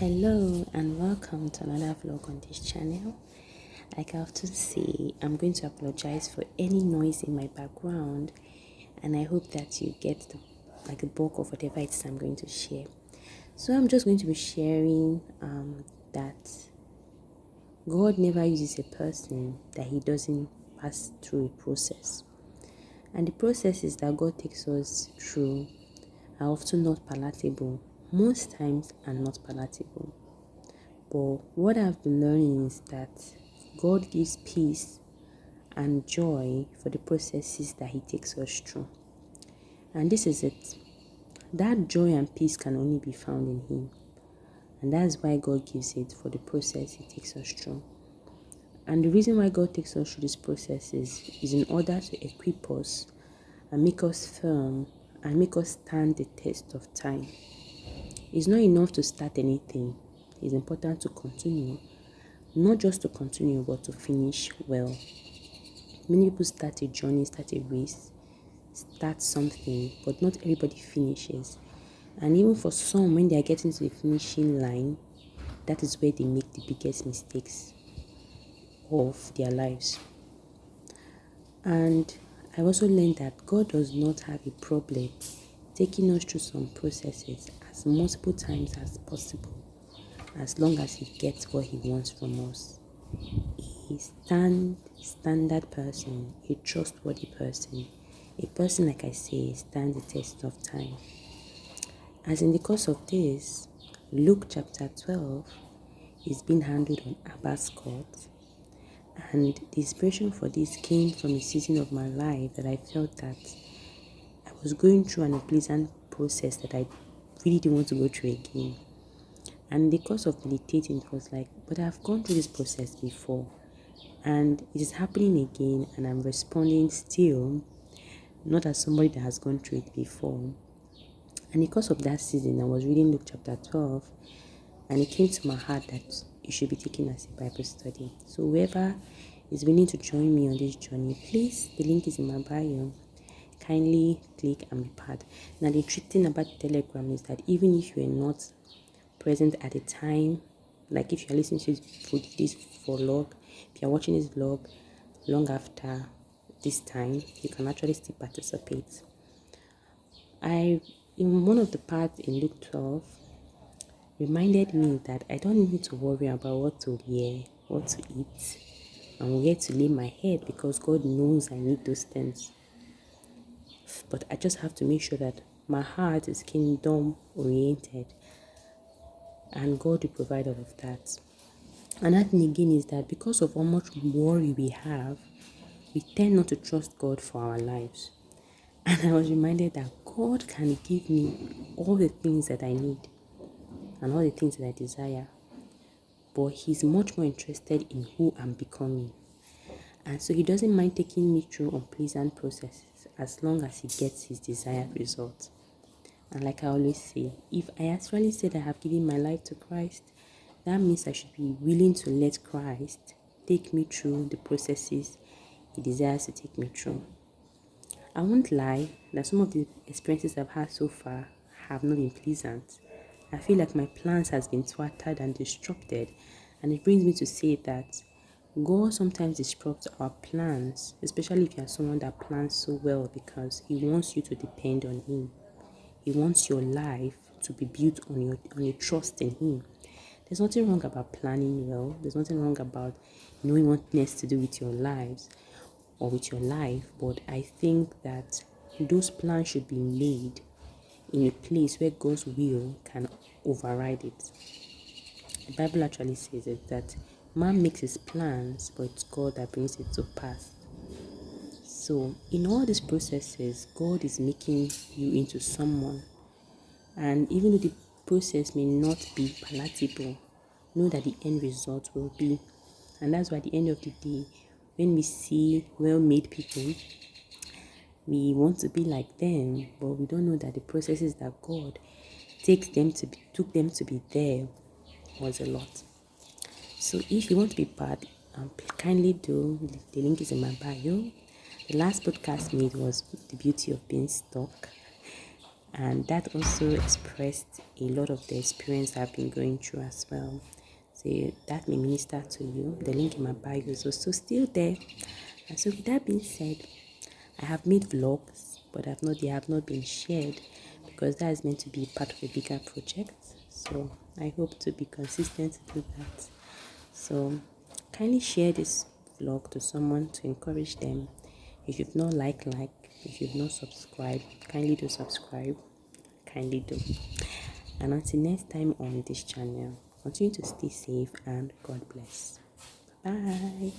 Hello and welcome to another vlog on this channel. Like I often say, I'm going to apologize for any noise in my background, and I hope that you get the bulk of whatever it is I'm going to share. So I'm just going to be sharing that God never uses a person that he doesn't pass through a process. And the processes that God takes us through are often not palatable, most times are not palatable. But what I've been learning is that God gives peace and joy for the processes that he takes us through. And this is it. That joy and peace can only be found in him. And that's why God gives it for the process he takes us through. And the reason why God takes us through these processes is in order to equip us and make us firm and make us stand the test of time. It's not enough to start anything. It's important to continue. Not just to continue, but to finish well. Many people start a journey, start a race, start something, but not everybody finishes. And even for some, when they are getting to the finishing line, that is where they make the biggest mistakes of their lives. And I also learned that God does not have a problem taking us through some processes as multiple times as possible, as long as he gets what he wants from us. A standard person, a trustworthy person, a person, like I say, stands the test of time. As in the course of this, Luke chapter 12 is being handled on Abba's court. And the inspiration for this came from a season of my life that I felt that I was going through an unpleasant process that I really didn't want to go through again. And in the course of meditating, it was like, but I've gone through this process before. And it is happening again, and I'm responding still, not as somebody that has gone through it before. And because of that season, I was reading Luke chapter 12, and it came to my heart that it should be taken as a Bible study. So whoever is willing to join me on this journey, please, the link is in my bio. Kindly click and be part. Now, the trick thing about Telegram is that even if you are not present at the time, like if you're listening to this vlog, if you're watching this vlog long after this time, you can actually still participate. In one of the parts in Luke 12, reminded me that I don't need to worry about what to wear, what to eat, and where to lay my head, because God knows I need those things. But I just have to make sure that my heart is kingdom oriented, and God will provide all of that. And that thing again is that because of how much worry we have, we tend not to trust God for our lives. And I was reminded that God can give me all the things that I need and all the things that I desire. But he's much more interested in who I'm becoming. And so he doesn't mind taking me through unpleasant processes as long as he gets his desired result. And like I always say, if I actually said I have given my life to Christ, that means I should be willing to let Christ take me through the processes he desires to take me through. I won't lie that some of the experiences I've had so far have not been pleasant. I feel like my plans has been thwarted and disrupted, and it brings me to say that God sometimes disrupts our plans, especially if you are someone that plans so well, because he wants you to depend on him. He wants your life to be built on your trust in him. There's nothing wrong about planning well. There's nothing wrong about knowing what next to do with your lives or with your life. But I think that those plans should be made in a place where God's will can override it. The Bible actually says it, that man makes his plans, but it's God that brings it to pass. So in all these processes, God is making you into someone. And even though the process may not be palatable, know that the end result will be. And that's why at the end of the day, when we see well-made people, we want to be like them, but we don't know that the processes that God took them to be there was a lot. So if you want to be part, kindly do. The link is in my bio. The last podcast made was the beauty of being stuck. and that also expressed a lot of the experience I've been going through as well. So that may minister to you. The link in my bio is also still there. And so with that being said, I have made vlogs, but they have not been shared because that is meant to be part of a bigger project. So I hope to be consistent to do that. So kindly share this vlog to someone to encourage them. If you've not if you've not subscribed, kindly do subscribe. Kindly do. And until next time on this channel, continue to stay safe and God bless. Bye.